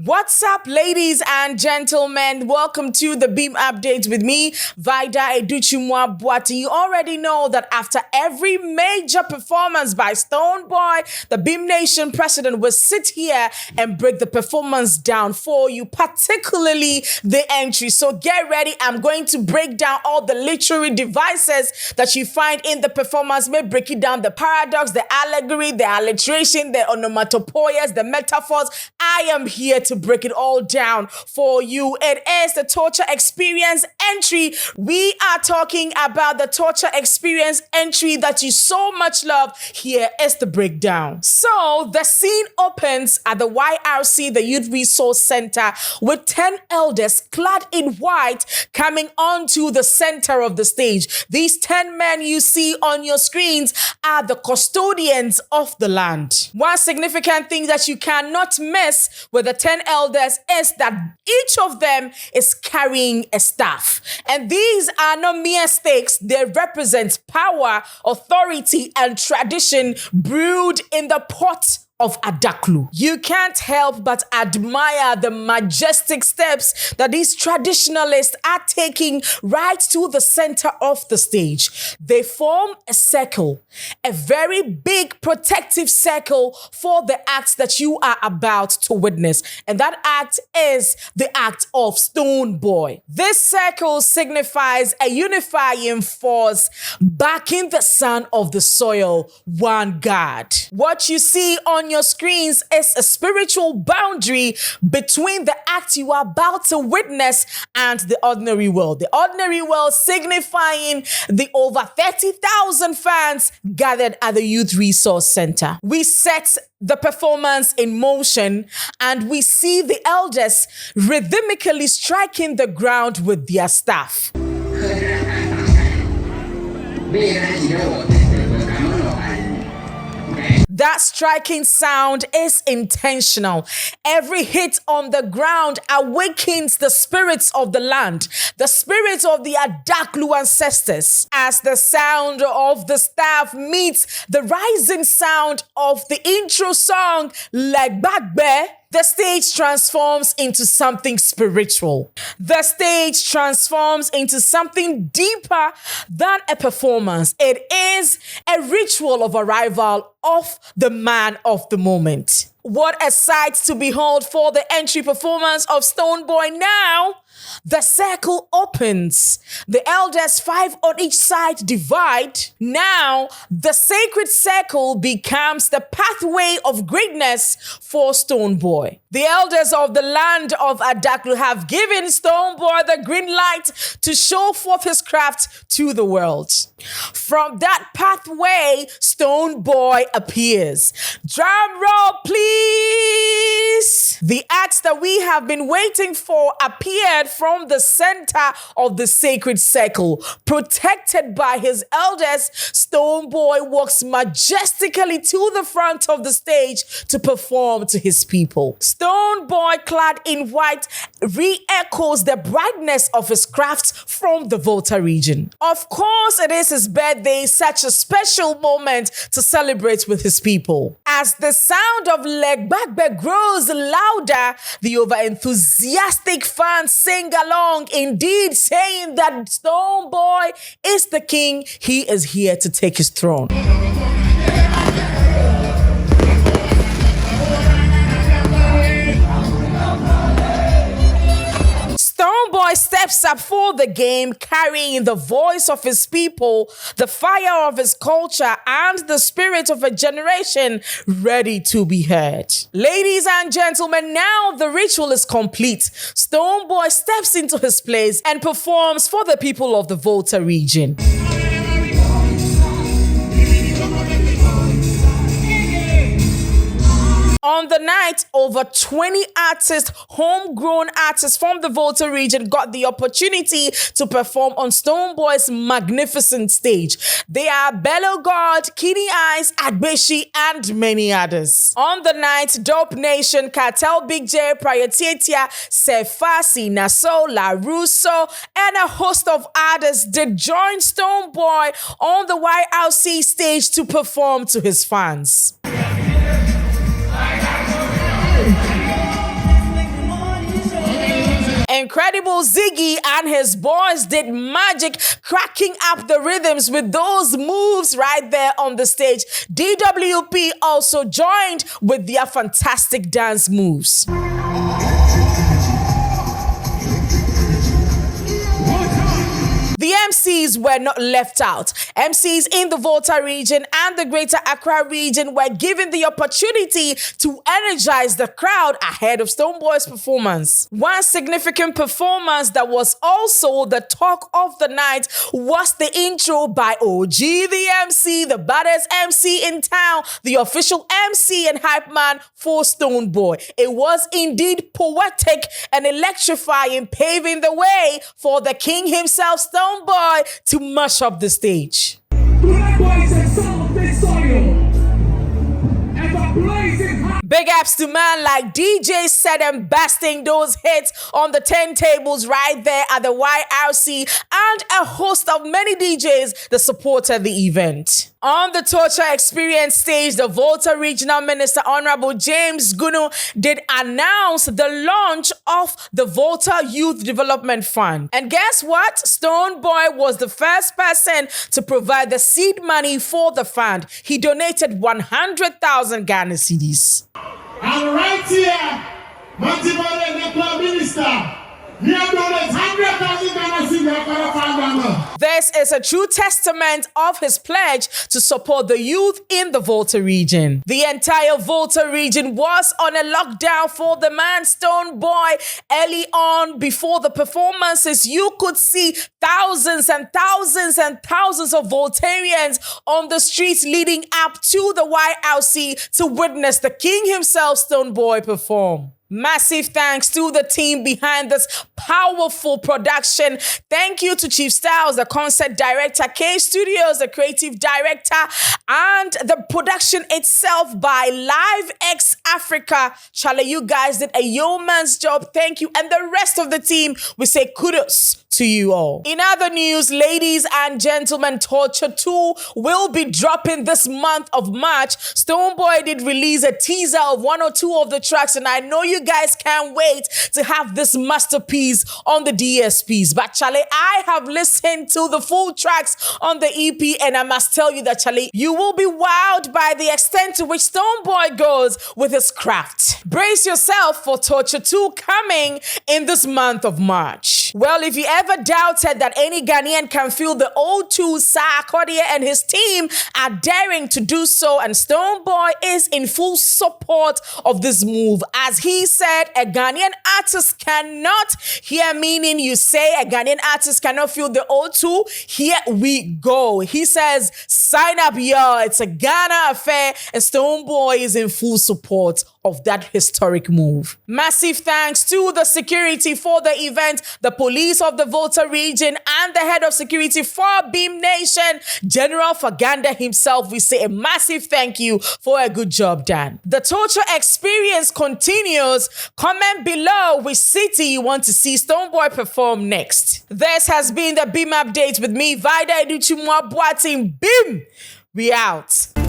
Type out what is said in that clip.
What's up, ladies and gentlemen? Welcome to the Beam Update with me, Vida Educhimwa Boati. You already know that after every major performance by Stonebwoy, the Beam Nation president will sit here and break the performance down for you, particularly the entry. So get ready. I'm going to break down all the literary devices that you find in the performance. May break it down, the paradox, the allegory, the alliteration, the onomatopoeias, the metaphors. I am here to break it all down for you. It is the torture experience entry. We are talking about the torture experience entry that you so much love. Here is the breakdown. So the scene opens at the YRC, the Youth Resource Center, with 10 elders clad in white coming onto the center of the stage. These 10 men you see on your screens are the custodians of the land. One significant thing that you cannot miss with the 10 elders is that each of them is carrying a staff. And these are not mere stakes. They represent power, authority, and tradition brewed in the pot of Adaklu. You can't help but admire the majestic steps that these traditionalists are taking right to the center of the stage. They form a circle, a very big protective circle for the act that you are about to witness. And that act is the act of Stonebwoy. This circle signifies a unifying force backing the son of the soil, one God. What you see on your screens is a spiritual boundary between the act you are about to witness and the ordinary world. The ordinary world signifying the over 30,000 fans gathered at the Youth Resource Center. We set the performance in motion and we see the elders rhythmically striking the ground with their staff. That striking sound is intentional. Every hit on the ground awakens the spirits of the land, the spirits of the Adaklu ancestors. As the sound of the staff meets the rising sound of the intro song, like Bagbe, the stage transforms into something spiritual. The stage transforms into something deeper than a performance. It is a ritual of arrival of the man of the moment. What a sight to behold for the entry performance of Stonebwoy now. The circle opens. The elders, 5 on each side, divide. Now, the sacred circle becomes the pathway of greatness for Stonebwoy. The elders of the land of Adaklu have given Stonebwoy the green light to show forth his craft to the world. From that pathway, Stonebwoy appears. Drum roll, please. The act that we have been waiting for appeared from the center of the sacred circle. Protected by his elders, Stonebwoy walks majestically to the front of the stage to perform to his people. Stonebwoy, clad in white, re-echoes the brightness of his craft from the Volta region. Of course, it is his birthday, such a special moment to celebrate with his people. As the sound of Legbagbe grows louder, the over-enthusiastic fans sing along, indeed saying that Stonebwoy is the king. He is here to take his throne. Stonebwoy steps up for the game, carrying the voice of his people, the fire of his culture, and the spirit of a generation ready to be heard. Ladies and gentlemen, now the ritual is complete. Stonebwoy steps into his place and performs for the people of the Volta region. On the night, over 20 artists, homegrown artists from the Volta region, got the opportunity to perform on Stonebwoy's magnificent stage. They are Bello God, Kiddy Eyes, Adbeshi, and many others. On the night, Dope Nation, Cartel Big J, Prioritetia, Sefasi, Naso, La Russo, and a host of others did join Stonebwoy on the YRC stage to perform to his fans. Incredible Ziggy and his boys did magic, cracking up the rhythms with those moves right there on the stage. DWP also joined with their fantastic dance moves. The MCs were not left out. MCs in the Volta region and the Greater Accra region were given the opportunity to energize the crowd ahead of Stonebwoy's performance. One significant performance that was also the talk of the night was the intro by OG the MC, the baddest MC in town, the official MC and hype man for Stonebwoy. It was indeed poetic and electrifying, paving the way for the king himself, Stonebwoy, to mash up the stage. Big ups to man like DJ said and basting those hits on the turntables right there at the YRC, and a host of many DJs that supported the event. On the Torture Experience stage, the Volta Regional Minister Honorable James Gunu did announce the launch of the Volta Youth Development Fund. And guess what? Stonebwoy was the first person to provide the seed money for the fund. He donated 100,000 Ghana cedis. And right here, Multi-Body Minister, this is a true testament of his pledge to support the youth in the Volta region. The entire Volta region was on a lockdown for the man Stonebwoy. Early on, before the performances, you could see thousands and thousands and thousands of Voltarians on the streets leading up to the YRC to witness the king himself, Stonebwoy, perform. Massive thanks to the team behind this powerful production. Thank you to Chief Styles, the concert director, K Studios, the creative director, and the production itself by Live X Africa. Charlie, you guys did a yeoman's job. Thank you. And the rest of the team, we say kudos to you all. In other news, ladies and gentlemen, Torture 2 will be dropping this month of March. Stonebwoy did release a teaser of one or two of the tracks, and I know you guys can't wait to have this masterpiece on the DSPs. But Charlie, I have listened to the full tracks on the EP, and I must tell you that, Charlie, you will be wowed by the extent to which Stonebwoy goes with his craft. Brace yourself for Torture 2 coming in this month of March. Well, if you ever doubted that any Ghanaian can feel the O2, Sarkodie and his team are daring to do so, and Stonebwoy is in full support of this move. As he said, a Ghanaian artist cannot, here meaning you say a Ghanaian artist cannot feel the O2, here we go. He says, sign up, y'all. It's a Ghana affair, and Stonebwoy is in full support of that historic move. Massive thanks to the security for the event, the police of the Volta region, and the head of security for Beam Nation, General Faganda himself. We say a massive thank you for a good job done. The Torture Experience continues. Comment below which city you want to see Stonebwoy perform next. This has been the Beam Update with me, Vida Educhimwa Boating. Beam! We out.